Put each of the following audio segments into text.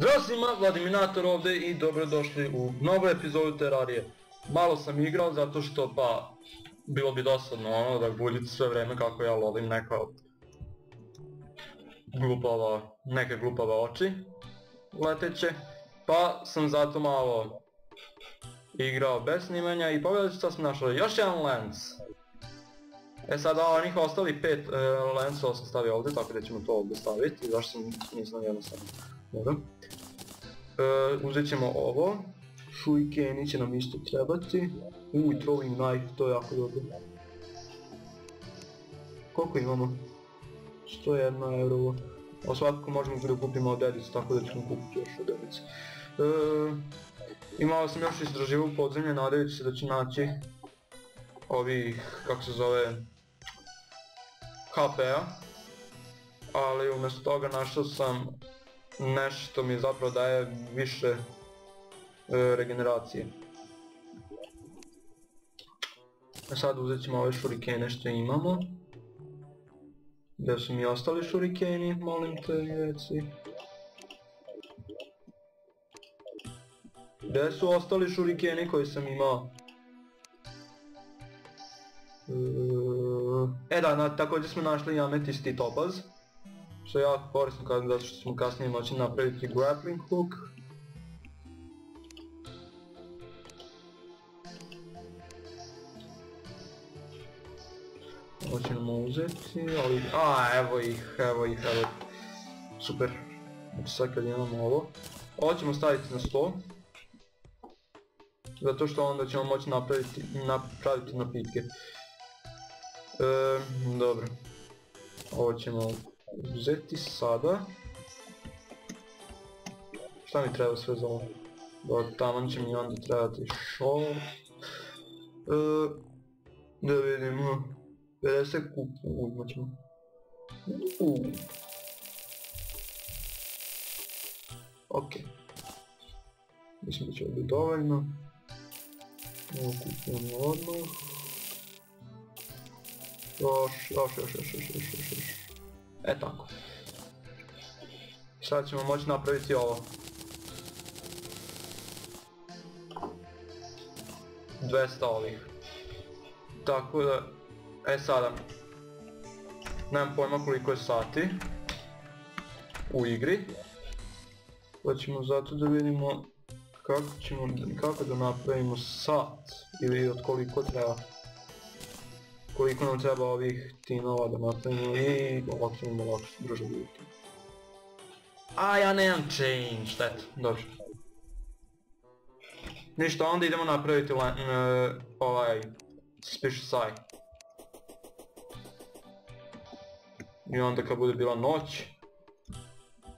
Zdravo svima, Vladiminator ovdje i dobrodošli u novu epizodu Terarije. Malo sam igrao zato što pa bilo bi dosadno ono da buljite sve vreme kako ja lovim neke glupave oči leteće. Pa sam zato malo igrao bez snimanja i pogledajte što sam našao, još jedan lens. E sada onih ostali 5 lensova sam stavio ovdje, tako da ćemo to ovdje staviti, zašto nisam jednostavno. Dobro. Uzet ćemo ovo, shurikeni će nam isto trebati, throwing knife, to je jako dobro. Koliko imamo? 101 euro. A svakako možemo da kupimo od Edicu, tako da ćemo kupiti još od Edice. Imao sam još istraživu podzemlje, nadajući se da ću naći ovih, kako se zove, HP-a, ali umjesto toga našao sam nešto mi zapravo daje više regeneracije. Sad uzet ćemo ove shurikene što imamo. Gdje su mi ostali shurikeni, molim te reci. Gdje su ostali shurikeni koji sam imao? Da, također smo našli ametisti topaz. Što je jako korisno zato što smo kasnije moći napraviti grappling hook. Ovo ćemo uzeti, ali... evo ih. Super. Znači sad kad imamo ovo ćemo staviti na sto. Zato što onda ćemo moći napraviti napitke. Dobro. Ovo ćemo uzeti sada. Šta mi treba sve za ovo? Dobro, tamo će mi onda trebati short. Da vidimo. 50 kupu, imat ćemo. Ok. Mislim da će ovo biti dovoljno. Ovo kupujemo odmah. Još. Tako. Sad ćemo moći napraviti ovo. 200 ovih. Tako da... sada. Nemam pojma koliko je sati u igri. Pa ćemo zato da vidimo kako da napravimo sat ili od koliko treba. Koliko nam treba ovih tinova da napravimo i ovako ćemo brže vidjeti. Ja nemam change, šteta, dobro. Ništa, onda idemo napraviti ovaj suspicious eye. I onda kad bude bila noć,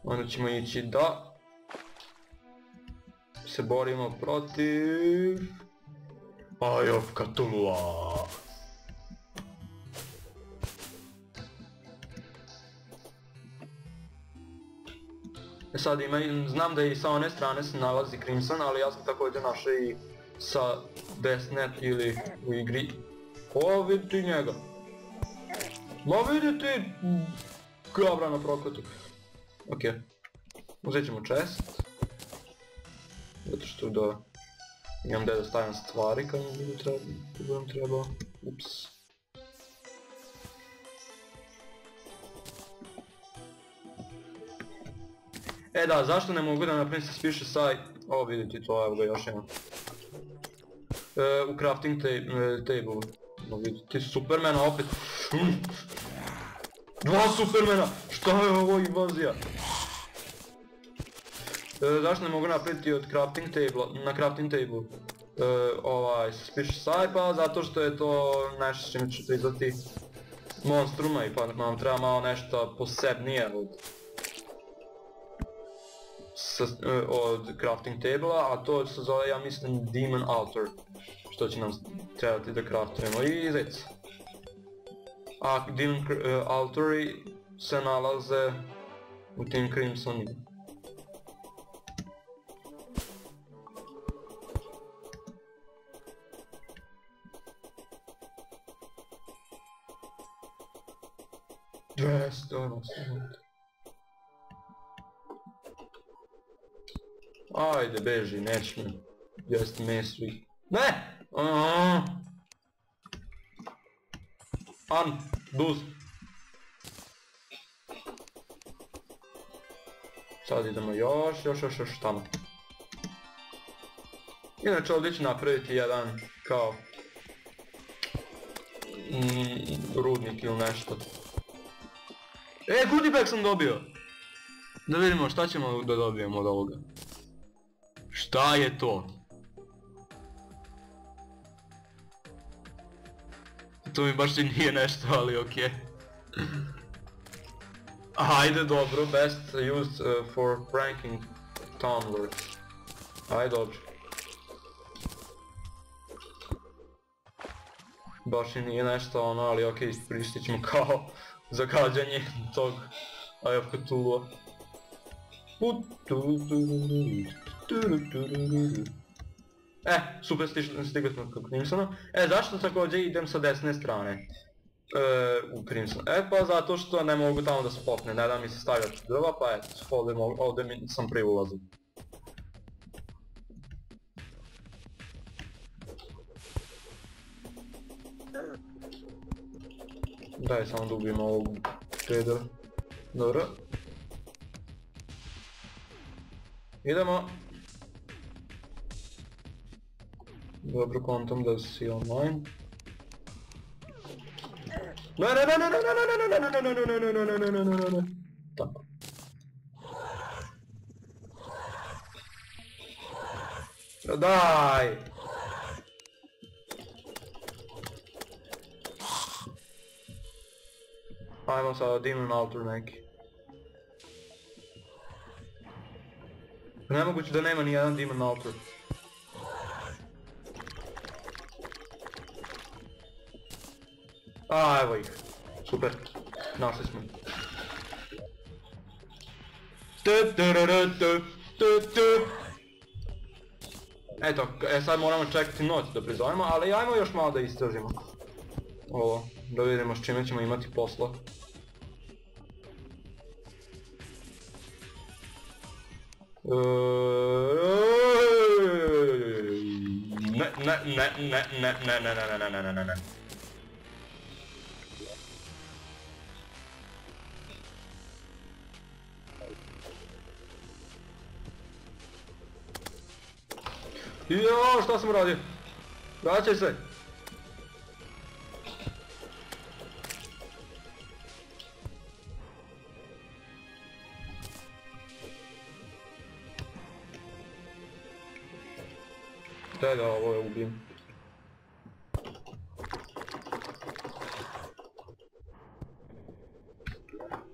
onda ćemo ići da se borimo protiv Eye of Cthulhu. Sad znam da i sa one strane se nalazi Crimson, ali ja sam također našao i sa desne ili u igri. Vidi ti njega! Vidi ti gabra na prokletu. Ok. Uzet ćemo chest. Zato što da imam gdje da stavim stvari kad budem trebao. Ups. Da, zašto ne mogu da napravim suspicious eye? Vidite to, evo ga još jedan. U crafting table. Vidite Supermana opet. 2 Supermana! Šta je ovo invazija? Zašto ne mogu napraviti od na crafting table ovaj suspicious eye? Pa zato što je to nešto s čime ćete izdati monstruma i pa nam treba malo nešto posebnije od crafting table-a, a to se zove, ja mislim, Demon Altar, što će nam trebati da craftujemo i zec. A Demon Altari se nalaze u tim Crimsonima. Ajde, beži, neće me jesti meso i... Ne! Duz. Sad idemo još tamo. Inače ovdje ću napraviti jedan kao rudnik ili nešto. Goodie bag sam dobio! Da vidimo šta ćemo da dobijemo od ovoga. Šta je to? To mi baš i nije nešto, ali okej. Ajde dobro, best used for pranking tumblers. Ajde dobro. Baš i nije nešto ono, ali okej, iskoristit ćemo kao zagađanje tog Eye of Cthulhu. Super stigli smo kod Crimsona. Zašto također idem sa desne strane? U Crimson. Pa zato što ne mogu tamo da se popne, ne da mi se stavljati drva, pa eto, ovdje sam prije ulazio. Daj samo da ubijem ovog tradera. Dobro. Idemo. Dobro, kontam da si online. Ne. Tako. Daj! Ajmo sada Demon Altar neki. Nemoguće da nema ni jedan Demon Altar. Evo ih. Super. Našli smo. Eto, sad moramo čekati noć da prizovemo, ali ajmo još malo da istražimo. Ovo, da vidimo s čime ćemo imati posla. Ne. Joooo, šta sam uradio? Vraćaj se! Daj da ovo je ubijem.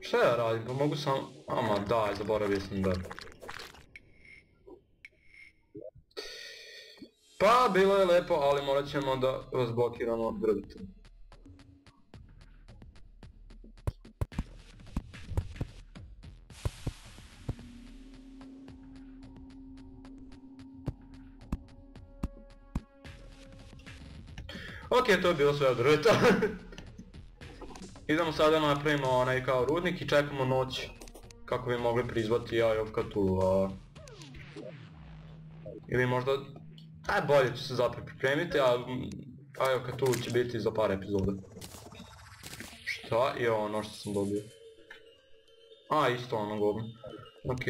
Šta ja radim? Pa mogu sam... Ama daj, zaboravio sam da... Pa, bilo je lepo, ali morat ćemo da razblokiramo drvetom. Ok, to je bilo sve od drveta. Idemo sada napravimo onaj kao rudnik i čekamo noć kako bi mogli prizvati Eye of Cthulhu. Ili možda... bolje ću se zapravo pripremiti, a Eye of Cthulhu će biti za par epizoda. Šta je ono što sam dobio? Isto ono govno. Ok.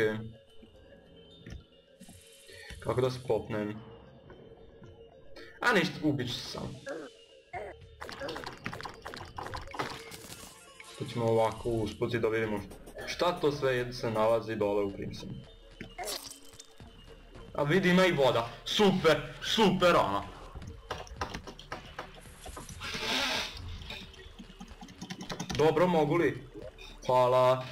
Kako da se popnem? Ništa, ubit ću se sam. To ćemo ovako uspuci da vidimo šta to sve se nalazi dole u Crimsonu. A vidi, ima i voda. Super ono. Dobro, mogu li? Hvala.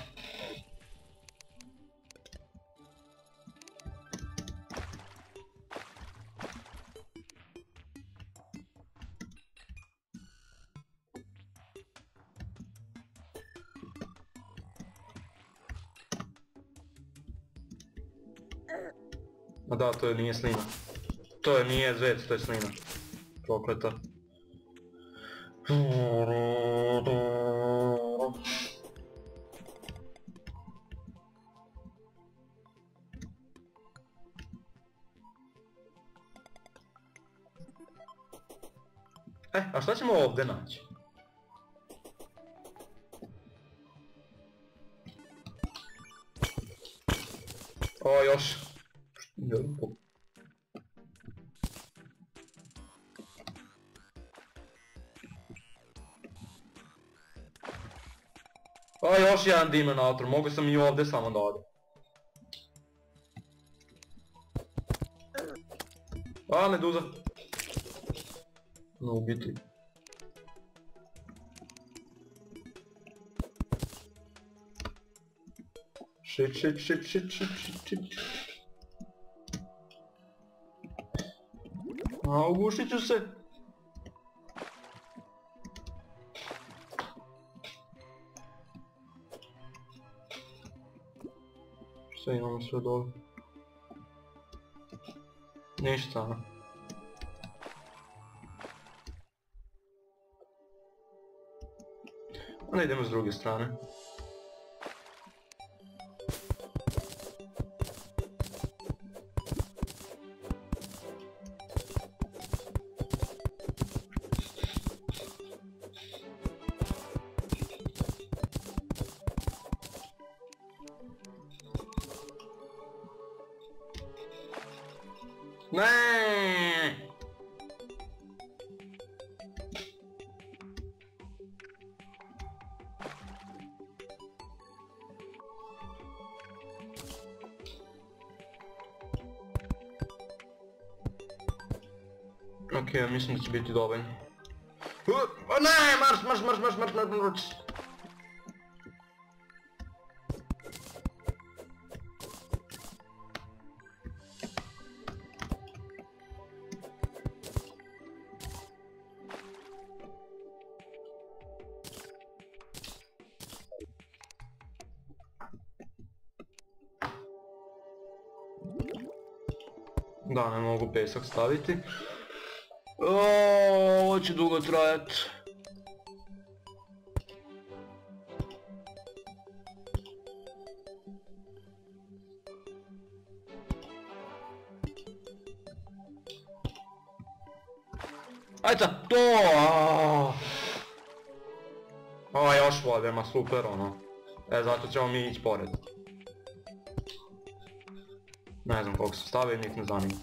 A da, to nije slina. To nije zvec, to je slina. Prokleta. A šta ćemo ovdje naći? O, još. O, još jedan Demonator, mogu sam i ovdje samo da odem. A, meduza. No, ubiti. Shit. A, ugušit ću se. Šta imamo sve dole? Ništa. Onda idemo s druge strane. Ne. Okej, mislim da će biti dovoljno. Ne, marš! Da, ne mogu pesak staviti. Ovo će dugo trajat. Ajde to! O, još vode, ma super ono. Zato ćemo mi ići pored. Ne znam koliko sam stavio, nik ne zanima.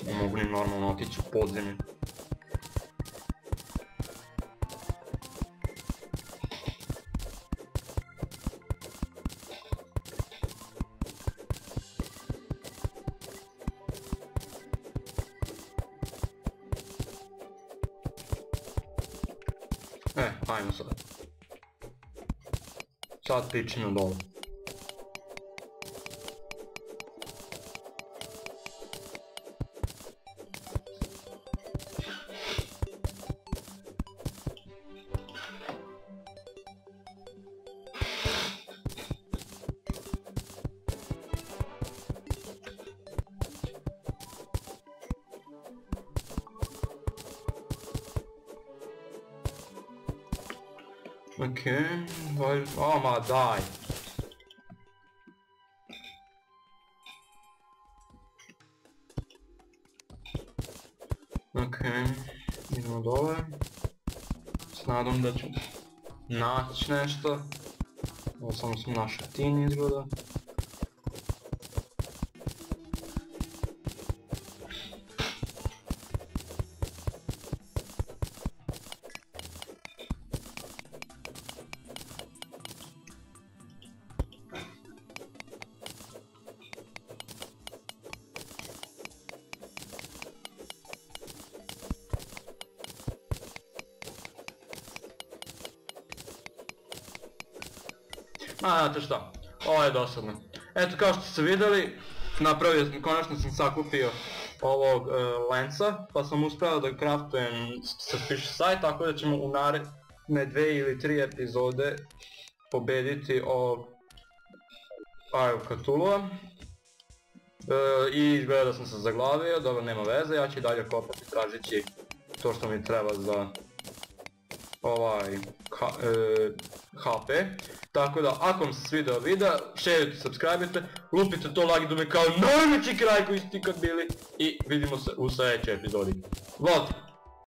Ne mogu ni normalno otići u podzemlje. Ajmo sad. Sad pičimo dole. Okej, o ma daj. Okej, idemo dole. S nadom da ću naći nešto. Ovo samo sam našao tin izgleda. Znate šta, ovo je dosadno. Eto, kao što ste vidjeli, konačno sam sakupio ovog lensa, pa sam uspio da craftujem suspicious sight, tako da ćemo u naredne 2 ili 3 epizode pobediti ovog Cthulhua. I izgleda da sam se zaglavio, dobro, nema veze, ja ću i dalje kopati tražeći to što mi treba za ovaj HP. Tako da, ako vam se svidio video, šerujte, subscribe-ite, lupite to like dugme kao najveći kraj koji ste ikad bili i vidimo se u sljedećoj epizodi. Volite!